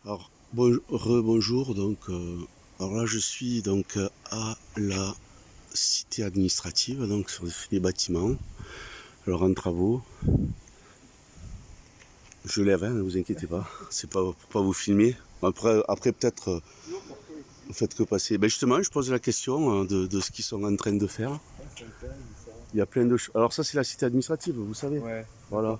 Alors, bonjour, alors là je suis donc à la cité administrative, donc sur les bâtiments, alors en travaux. Je lève, hein, ne vous inquiétez pas, c'est pas pour pas vous filmer. Après peut-être, vous faites que passer. Ben justement, je pose la question de ce qu'ils sont en train de faire. Il y a plein de choses. Alors ça c'est la cité administrative, vous savez. Ouais, Voilà.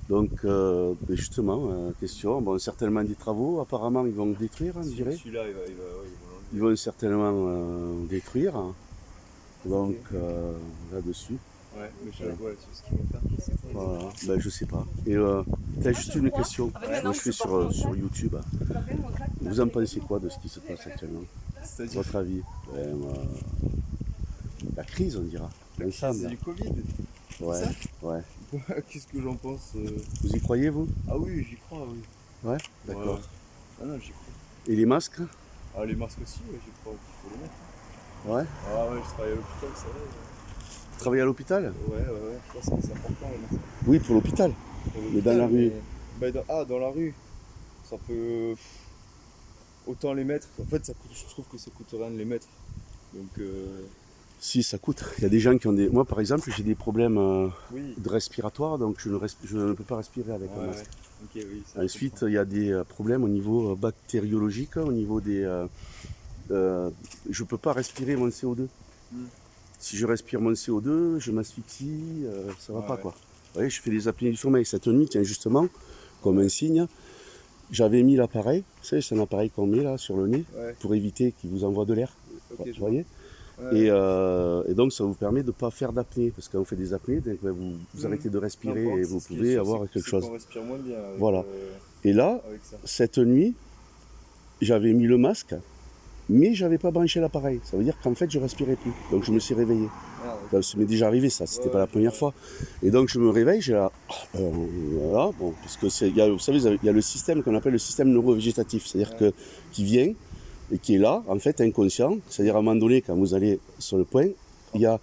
Donc ben justement, question, bon certainement des travaux, apparemment ils vont détruire, on dirait. celui-là, ouais, ils vont Ils l'enlever. vont certainement détruire. Donc Ok. là-dessus, Ouais, mais je sais ouais, c'est ce qu'ils vont faire. C'est quoi, voilà, ben, je sais pas. Et t'as juste une question. Moi je suis sur YouTube. Vous en pensez quoi de ce qui se passe actuellement? c'est-à-dire Votre avis? La crise, on dira. la crise L'ensemble. du Covid, c'est Ouais, ça? ouais. Qu'est-ce que j'en pense Vous y croyez, vous? Ah oui, j'y crois, oui. Ouais, Ouais. d'accord. Ah non, j'y crois. Et les masques? Ah, les masques aussi, ouais, j'y crois qu'il faut les mettre. Ouais. Ah ouais, je travaille à l'hôpital, ça va. Vous travaillez à l'hôpital? Ouais, je pense que c'est important, les masques. Oui, pour l'hôpital. Pour Mais dans la l'hôpital, rue. mais... dans la rue, ça peut... Autant les mettre. En fait, je trouve que ça coûte rien de les mettre. Donc, Si, ça coûte. Il y a des gens qui ont des. Moi, par exemple, j'ai des problèmes oui. de respiratoire, donc je ne peux pas respirer avec un Ouais, masque. ok, oui, ça je Ensuite, comprends. il y a des problèmes au niveau bactériologique, au niveau des. Je ne peux pas respirer mon CO2. Hmm. Si je respire mon CO2, je m'asphyxie, ça va Ouais, pas ouais. quoi. Vous voyez, je fais des apnées du sommeil. Cette nuit, tiens, justement, comme un signe, j'avais mis l'appareil. Vous savez, c'est un appareil qu'on met là sur le nez Ouais, pour éviter qu'il vous envoie de l'air. ok, Vous je vois. voyez? Ouais, Et, ouais. et donc, ça vous permet de ne pas faire d'apnée. Parce que quand vous faites des apnées, donc, vous Hmm. arrêtez de Non, respirer par et contre, vous ce qui est pouvez sûr, avoir quelque c'est chose. qu'on respire moins bien Voilà. Et là, avec ça. cette nuit, j'avais mis le masque, mais j'avais pas branché l'appareil. Ça veut dire qu'en fait, je respirais plus. Donc, je me suis réveillé. Merde, Ça ok. m'est déjà arrivé, ça. Ouais, C'était pas la je vois, première fois. Et donc, je me réveille, j'ai là, voilà, bon, parce que vous savez, il y a le système qu'on appelle le système neurovégétatif, c'est-à-dire ouais. que qui vient et qui est là, en fait, inconscient. C'est-à-dire à un moment donné, quand vous allez sur le point, il y a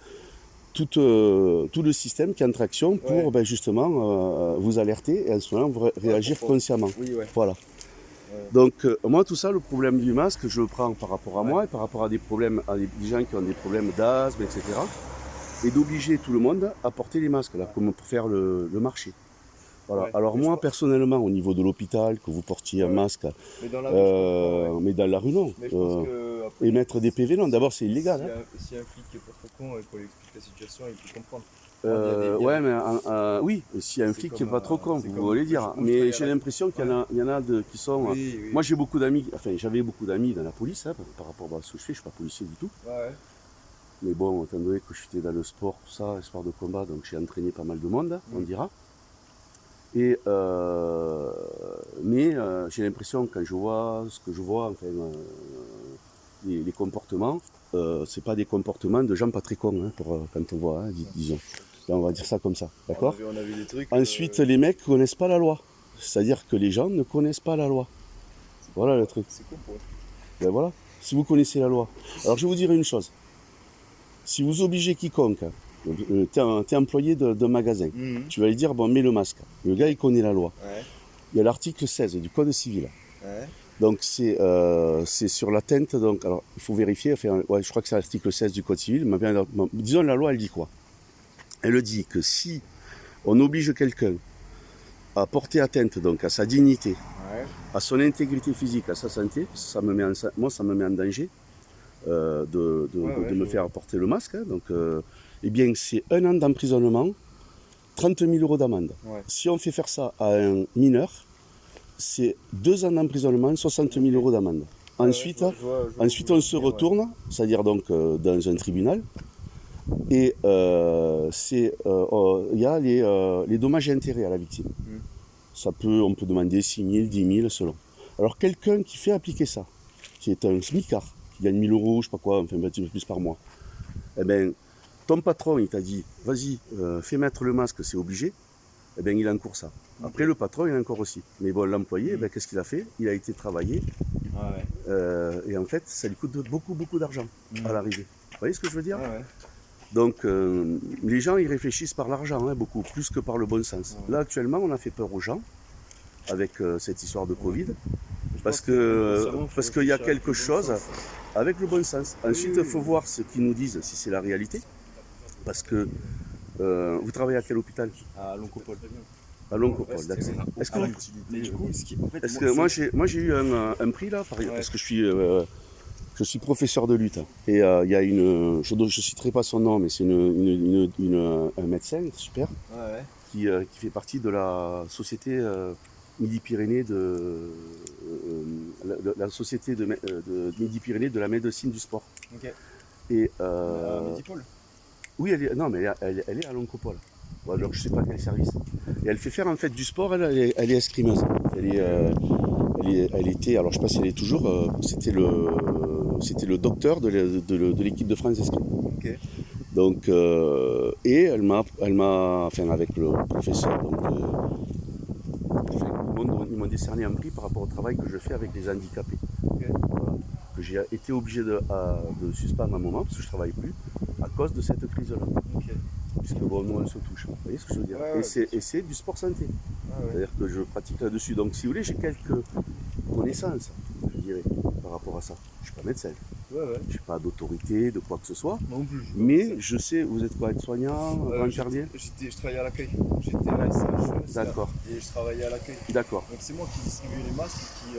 tout le système qui entre en action Ouais, pour ben, justement vous alerter et à ce moment vous ouais, réagir consciemment. Oui, ouais. Voilà. Ouais. Donc moi tout ça, le problème du masque, je le prends par rapport à Ouais. moi et par rapport à des problèmes, à des gens qui ont des problèmes d'asthme, etc. Et d'obliger tout le monde à porter les masques, là, comme pour faire le marché. Voilà. Ouais. Alors Mais je moi pense. personnellement, au niveau de l'hôpital, que vous portiez un Ouais, ouais. masque, Mais dans la rue, je comprends, ouais. mais dans la rue non. Mais je pense que après, Émettre des PV non, d'abord c'est illégal. Hein. si un flic est pas trop con et qu'on lui explique la situation, il peut comprendre. Regarde, il y a Ouais, des... mais oui, s'il y a un flic qui n'est pas trop con, c'est vous comme voulez dire. moi, je Mais travaille à j'ai la... l'impression qu'il Ouais. y en a qui sont. Oui, oui. Moi, j'ai beaucoup d'amis, enfin, j'avais beaucoup d'amis dans la police, hein, par rapport à ce que je fais, je ne suis pas policier du tout. Ouais. Mais bon, étant donné que j'étais dans le sport, tout ça, les sports de combat, donc j'ai entraîné pas mal de monde, on dira. Et, mais j'ai l'impression, quand je vois ce que je vois, enfin, les comportements, c'est pas des comportements de gens pas très cons, hein, quand on voit, hein, disons. Là, on va dire ça comme ça, d'accord? On a vu des trucs. Ensuite, les mecs connaissent pas la loi. C'est-à-dire que les gens ne connaissent pas la loi. Voilà le truc. C'est con pour eux. Ben voilà. Si vous connaissez la loi. Alors je vais vous dire une chose. Si vous obligez quiconque, t'es employé d'un magasin, tu vas lui dire, bon, mets le masque. Le gars, il connaît la loi. Ouais. Il y a l'article 16 du Code civil. Ouais. Donc c'est sur l'atteinte, donc, alors il faut vérifier, enfin, ouais, je crois que c'est l'article 16 du Code civil, mais bien, disons la loi, elle dit quoi? Elle dit que si on oblige quelqu'un à porter atteinte donc à sa dignité, Ouais. à son intégrité physique, à sa santé, moi ça me met en danger de me faire porter le masque. Hein, donc, eh bien c'est 1 an d'emprisonnement, 30 000 euros d'amende. Ouais. Si on fait faire ça à un mineur, c'est 2 ans d'emprisonnement, 60 000 euros d'amende. Ensuite, ensuite on se retourne, c'est-à-dire donc dans un tribunal, et il y a les dommages et intérêts à la victime. On peut demander 6 000, 10 000 selon. Alors quelqu'un qui fait appliquer ça, qui est un smicard, qui gagne 1 000 euros, je sais pas quoi, enfin un petit peu plus par mois, eh bien, ton patron, il t'a dit, vas-y, fais mettre le masque, c'est obligé, eh bien, il encourt ça. Après, le patron, il encourt aussi. Mais bon, l'employé, eh bien, qu'est-ce qu'il a fait? Il a été travaillé, et en fait, ça lui coûte beaucoup, beaucoup d'argent à l'arrivée. Vous voyez ce que je veux dire? Donc, les gens, ils réfléchissent par l'argent, hein, beaucoup plus que par le bon sens. Là, actuellement, on a fait peur aux gens avec cette histoire de Covid. Parce pense que inconsciemment, faut parce qu'il y a réfléchir avec quelque le bon chose sens. avec le bon sens. Ensuite, il oui, faut oui. voir ce qu'ils nous disent, si c'est la réalité. Parce que vous travaillez à quel hôpital? À l'oncopole. À l'Oncopole, d'accord. Est-ce que, À vous- l'utilité. Mais du coup, en fait, est-ce que moi j'ai eu un prix là, parce que je suis professeur de lutte. Et il y a je citerai pas son nom, mais c'est un médecin super Ouais. qui fait partie de la société Midi-Pyrénées la société de Midi-Pyrénées de la médecine du sport. Ok. Et À Medipôle. oui, non, mais elle est à l'Oncopole. Bon, alors je sais pas quel service. Et elle fait faire en fait du sport. Elle est escrimeuse. Elle était, alors je sais pas si elle est toujours. C'était le docteur de l'équipe de France d'escrime. Ok. Donc, et enfin avec le professeur, donc, ils m'ont décerné un prix par rapport au travail que je fais avec les handicapés. Ok. Voilà. Que j'ai été obligé de suspendre un moment parce que je ne travaille plus à cause de cette crise-là. Ok. Puisque bon, nous on se touche. Vous voyez ce que je veux dire? Ouais, Et c'est du sport santé. Ah ouais. C'est-à-dire que je pratique là-dessus. Donc si vous voulez, j'ai quelques connaissances, je dirais, par rapport à ça. Je ne suis pas médecin. Ouais. Je n'ai pas d'autorité, de quoi que ce soit. Non plus. Mais je sais, vous êtes quoi, aide-soignant, brancardier? Je travaillais à l'accueil. J'étais à SH. D'accord. Et je travaillais à l'accueil. D'accord. Donc c'est moi qui distribuais les masques et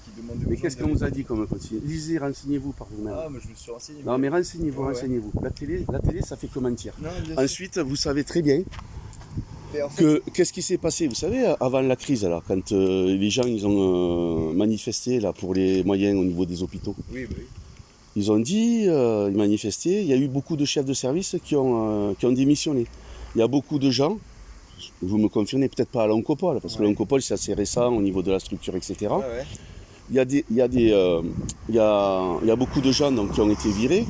qui demandais aux Mais gens qu'est-ce qu'on vous a dit comme petit? Lisez, renseignez-vous par vous-même. Ah, mais je me suis renseigné. Non, mais renseignez-vous, Ouais. renseignez-vous. La télé, ça fait que mentir. Non, bien sûr. Ensuite, vous savez très bien Mais en fait, qu'est-ce qui s'est passé? Vous savez, avant la crise, là, quand les gens ils ont manifesté là, pour les moyens au niveau des hôpitaux, oui. ils ont dit, ils manifestaient, il y a eu beaucoup de chefs de service qui ont démissionné. Il y a beaucoup de gens, vous me confirmez, peut-être pas à l'Oncopole, parce que Ouais. l'Oncopole c'est assez récent au niveau de la structure, etc. Ouais. Il y a beaucoup de gens donc, qui ont été virés,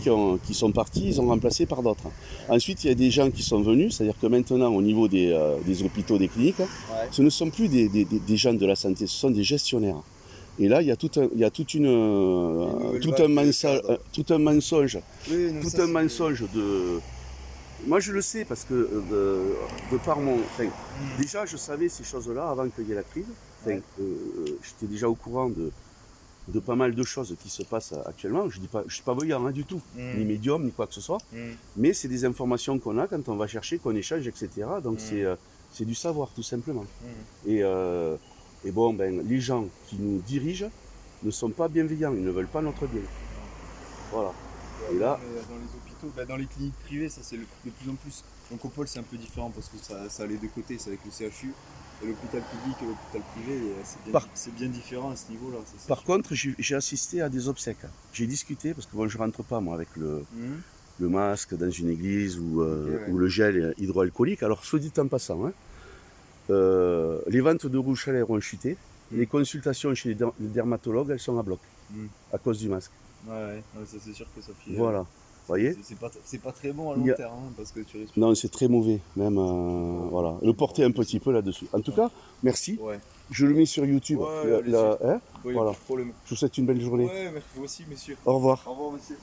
qui sont partis, ils ont remplacé par d'autres. Ensuite, il y a des gens qui sont venus, c'est-à-dire que maintenant, au niveau des hôpitaux, des cliniques, Ouais. ce ne sont plus des gens de la santé, ce sont des gestionnaires. Et là, il y a tout un mensonge, Oui, non, tout ça, un c'est- mensonge de. Moi, je le sais parce que de par mon. Enfin, déjà, je savais ces choses-là avant qu'il y ait la crise. Enfin, j'étais déjà au courant de pas mal de choses qui se passent actuellement. Je ne suis pas voyant du tout, ni médium, ni quoi que ce soit. Mais c'est des informations qu'on a quand on va chercher, qu'on échange, etc. Donc c'est du savoir, tout simplement. Et bon, les gens qui nous dirigent ne sont pas bienveillants, ils ne veulent pas notre bien. Voilà. Et là, dans les hôpitaux, dans les cliniques privées, ça c'est de plus en plus. Donc au pôle c'est un peu différent parce que ça a les deux côtés, c'est avec le CHU. Et l'hôpital public et l'hôpital privé, c'est bien différent à ce niveau-là. Par contre, j'ai assisté à des obsèques. J'ai discuté, parce que bon, je ne rentre pas moi avec le masque dans une église ou le gel hydroalcoolique. Alors, soit dit en passant, les ventes de rouge à lèvres ont chuté. Les consultations chez les dermatologues, elles sont à bloc à cause du masque. Ouais, ça c'est sûr que ça fait. Voilà, vous voyez. C'est pas très bon à long terme parce que tu respires. Non, c'est très mauvais, même. Voilà, le porter un petit peu là-dessus. En tout cas, merci. Ouais. Je le mets sur YouTube. Ouais, voilà. Oui, Voilà. pas de problème. Je vous souhaite une belle journée. Ouais, merci vous aussi, monsieur. Au revoir. Au revoir, monsieur.